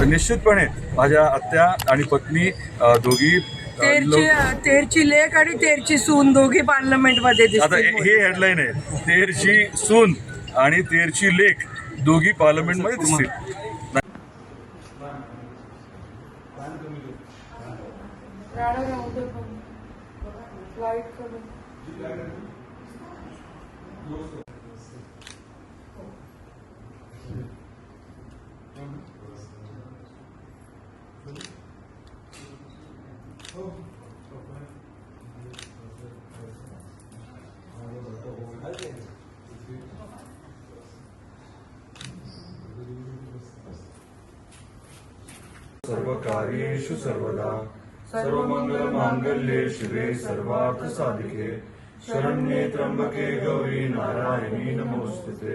तर निश्चितपणे माझ्या आत्या आणि पत्नी दोघी तेरची लेक आणि तेरची सून दोघी पार्लमेंटमध्ये आता दिसतील. हे हेडलाईन आहे, तेरची सून आणि तेरची लेक दोघी पार्लमेंटमध्ये दिसतील. सर्वकार्येषु सर्वदा सर्वमंगलमांगल्ये शिवे सर्वार्थ साधिके शरण्ये त्र्यंबके गौरी नारायणी नमोस्तुते.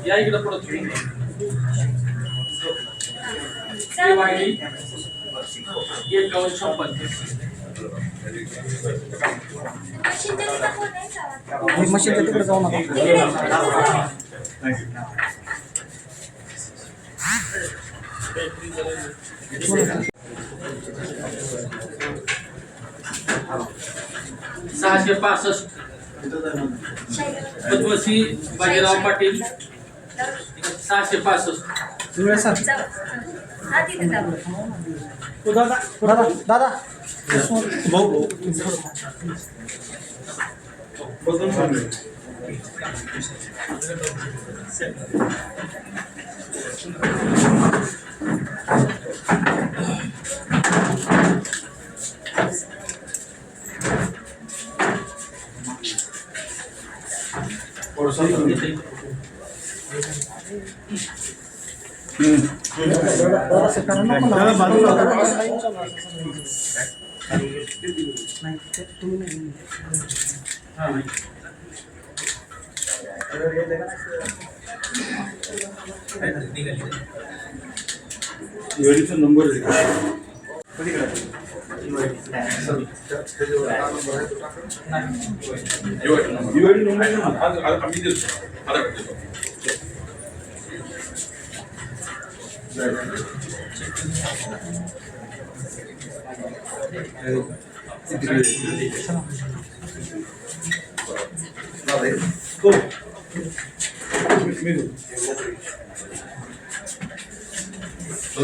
या इकडे पडत मशीनच्या तिकडे जाऊ नका. सहाशे 65 पद्मश्री बाजीराव पाटील 665. दादा नंबर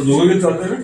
दोघे चालतंय ना?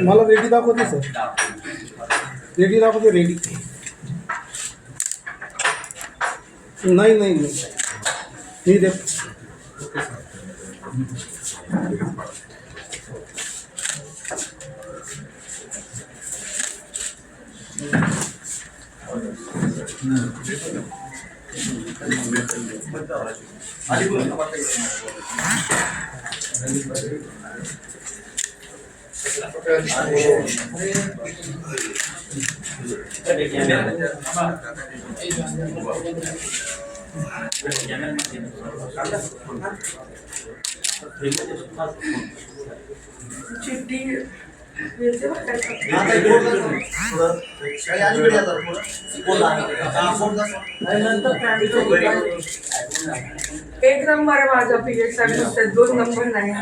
मला रेडी दाखवते सर, रेडी दाखवते. रेडी नाही नाही नाही मी दे. चिठ्ठी एक नंबर आहे माझा पीरियड साठी, 2 नंबर नाही.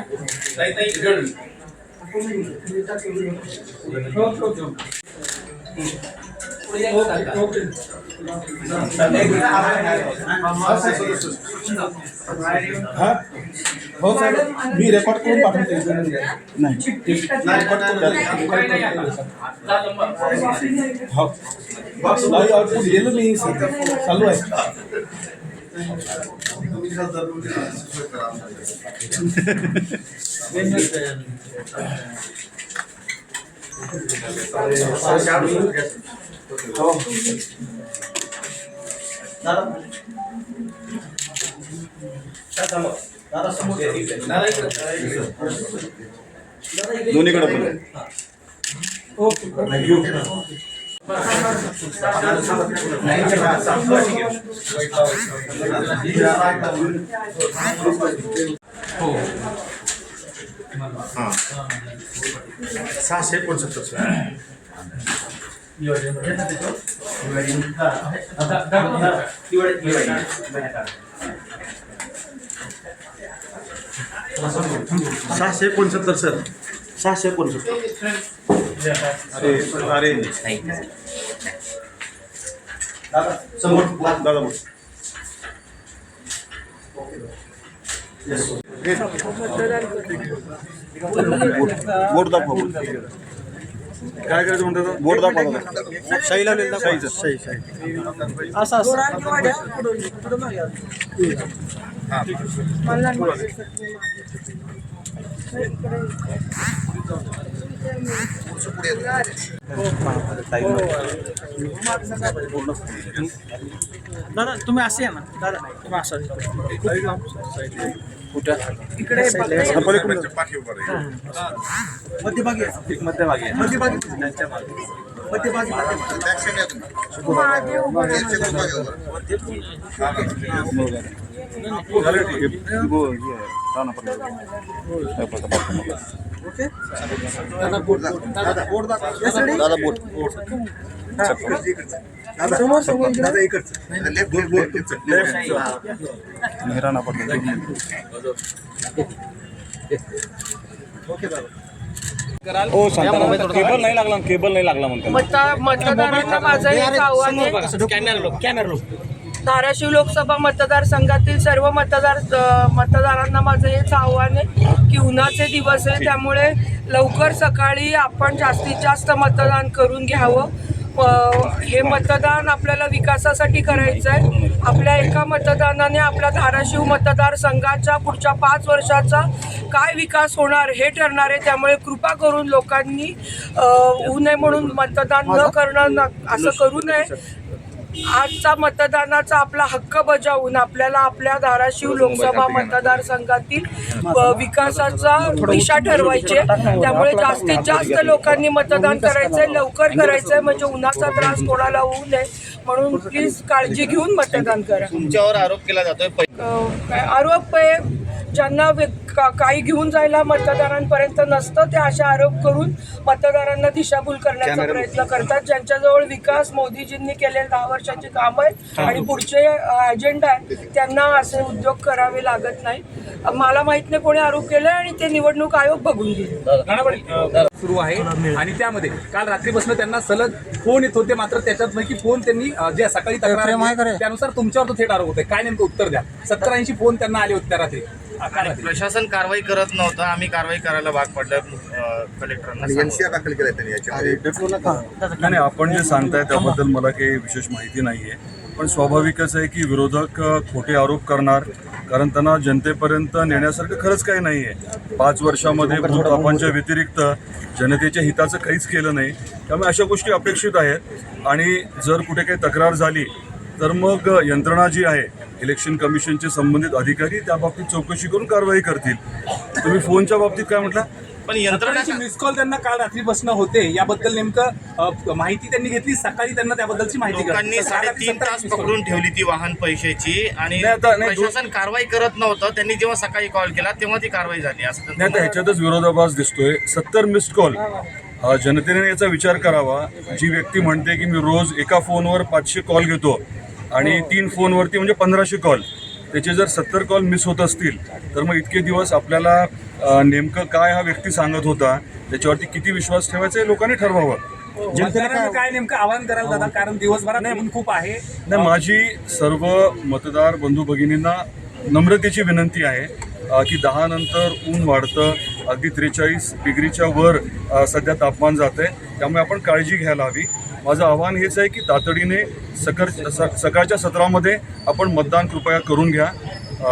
हो सर, मी रेकॉर्ड करून पाठवते. नाही लाईव्ह आउटपुट दिलं मी सर, चालू आहे. दोन्हीकडे पण हां 669. सहाशे 69 सर, 669. अरे समोर दादा बोल. बोट दाखवा. काय करायचं म्हणतात? बोट दाखवा. शाही लावलेलं शाहीचं. शाही असं दादा तुम्ही असे आहे ना, दादा तुम्ही असं कुठं इकडे मध्यभागी मध्यभागी त्यांच्या मागे केबल नाही लागला म्हणतात. मतदारांना माझं हेच आव्हान आहे. धाराशिव लोकसभा मतदारसंघातील सर्व मतदारांना माझं हेच आव्हान आहे की उन्हाचे दिवस आहे, त्यामुळे लवकर सकाळी आपण जास्तीत जास्त मतदान करून घ्यावं. हे मतदान आपल्याला विकासासाठी करायचं आहे. आपल्या एका मतदानाने आपल्या धाराशिव मतदारसंघाच्या पुढच्या 5 वर्षाचा काय विकास होणार हे ठरणार आहे. त्यामुळे कृपा करून लोकांनी होऊ नये म्हणून मतदान न करणं असं करू नये. आजचा मतदानाचा आपला हक्क बजावून आपल्याला आपल्या धाराशिव लोकसभा मतदारसंघातील विकासाचा दिशा ठरवायची आहे. त्यामुळे जास्तीत जास्त लोकांनी मतदान करायचंय, लवकर करायचंय, म्हणजे उन्हाचा त्रास कोणाला होऊ नये म्हणून प्लीज काळजी घेऊन मतदान करा. तुमच्यावर आरोप केला जातोय. आरोप ज्यांना काही घेऊन जायला मतदारांपर्यंत नसतं ते अशा आरोप करून मतदारांना दिशाभूल करण्याचा प्रयत्न करतात. ज्यांच्याजवळ विकास मोदीजींनी केलेले 10 वर्षाची कामं आहेत आणि पुढचे अजेंडा आहे त्यांना असे उद्योग करावे लागत नाही. मला माहित नाही कोणी आरोप केलाय आणि ते निवडणूक आयोग बघून घेईल. सुरू आहे आणि त्यामध्ये काल रात्रीपासून त्यांना सलग फोन येत होते, मात्र त्याच्यात फोन त्यांनी जे सकाळी तक्रार त्यानुसार तुमच्यावर तो थेट आरोप होते. काय नेमकं उत्तर द्या. 70-80 फोन त्यांना आले होते त्या रात्री. प्रशासन कारवाई करत नव्हतं, आम्ही कारवाई करायला भाग पडलं कलेक्टरांना. एनसीआर दाखल केलाय त्यांनी याच्यामध्ये. नाही, आपण जे सांगताय त्याबद्दल मला काही विशेष माहिती नाही आहे. पण स्वाभाविकच आहे की विरोधक खोटे आरोप करणार, कारण त्यांना जनतेपर्यंत नेण्यासारखं खरंच काही नाही आहे. 5 वर्षामध्ये भूतापांच्या व्यतिरिक्त जनतेच्या हिताचं काहीच केलं नाही. त्यामुळे अशा गोष्टी अपेक्षित आहेत. आणि जर कुठे काही तक्रार झाली तर मग यंत्रणा जी आहे, इलेक्शन कमिशनचे संबंधित अधिकारी त्या बाबतीत चौकशी करून कारवाई करतील. तुम्ही फोनच्या बाबतीत काय म्हटलं? पण यंत्रणा मिस कॉल त्यांना काल रात्रीपासून होते, याबद्दल नेमकं माहिती त्यांनी घेतली. सकाळी त्यांना त्याबद्दलची माहिती लोकांनी 3.5 तास पकडून ठेवली ती वाहन पैशाची आणि नाही, प्रशासन कारवाई करत नव्हतं. त्यांनी जेव्हा सकाळी कॉल केला तेव्हा ती कारवाई झाली असं नाही, आता ह्याच्यातच विरोधाभास दिसतोय. 70 मिस्ड कॉल. जनतेने याचा विचार करावा. जी व्यक्ती म्हणते की मी रोज एका फोनवर 500 कॉल घेतो आणि 3 फोनवरती म्हणजे 1500 कॉल, त्याचे जर 70 कॉल मिस होत असतील तर मग इतके दिवस आपल्याला नेमकं काय हा व्यक्ती सांगत होता त्याच्यावरती किती विश्वास ठेवायचा हे लोकांनी ठरवावं. जनतेला काय नेमकं आवाहन करायला दादा, कारण दिवसभरात ऊन खूप आहे. नाही, माझी सर्व मतदार बंधू भगिनींना नम्रतेची विनंती आहे की 10 नंतर ऊन वाढतं, अगदी 43 डिग्रीच्या वर सध्या तापमान जातं आहे. त्यामुळे आपण काळजी घ्यायला हवी. माझं आव्हान हेच आहे की तातडीने सकाळच्या सत्रामध्ये आपण मतदान कृपया करून घ्या.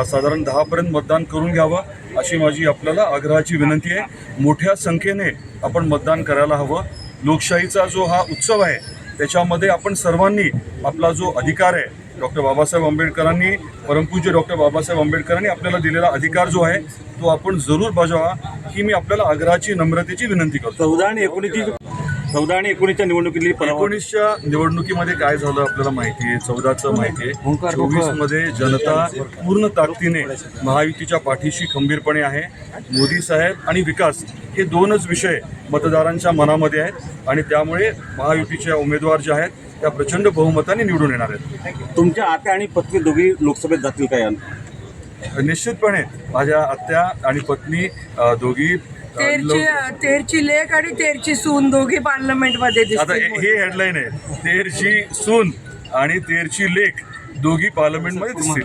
साधारण 10पर्यंत मतदान करून घ्यावं अशी माझी आपल्याला आग्रहाची विनंती आहे. मोठ्या संख्येने आपण मतदान करायला हवं. लोकशाहीचा जो हा उत्सव आहे त्याच्यामध्ये आपण सर्वांनी आपला जो अधिकार आहे, डॉक्टर बाबासाहेब आंबेडकरांनी, परमपूज्य डॉक्टर बाबासाहेब आंबेडकरांनी आपल्याला दिलेला अधिकार जो आहे तो आपण जरूर बजावा ही मी आपल्याला आग्रहाची नम्रतेची विनंती करतो. 14 आणि 19च्या निवडणुकीतली 19च्या निवडणुकीमध्ये काय झालं आपल्याला माहिती आहे, 14चं माहिती आहे. 24मध्ये जनता पूर्ण ताकदीने महायुतीच्या पाठीशी खंबीरपणे आहे. मोदी साहेब आणि विकास हे 2च विषय मतदारांच्या मनामध्ये आहेत आणि त्यामुळे महायुतीच्या उमेदवार जे आहेत त्या प्रचंड बहुमताने निवडून येणार आहेत. तुमच्या आत्या आणि पत्नी दोघी लोकसभेत जातील काय? निश्चितपणे माझ्या आत्या आणि पत्नी दोघी तेरची लेक आणि तेरची सून दोघी पार्लमेंटमध्ये आता दिसतील. हे हेडलाईन आहे. तेरची सून आणि तेरची लेक दोघी पार्लमेंटमध्ये दिसतील.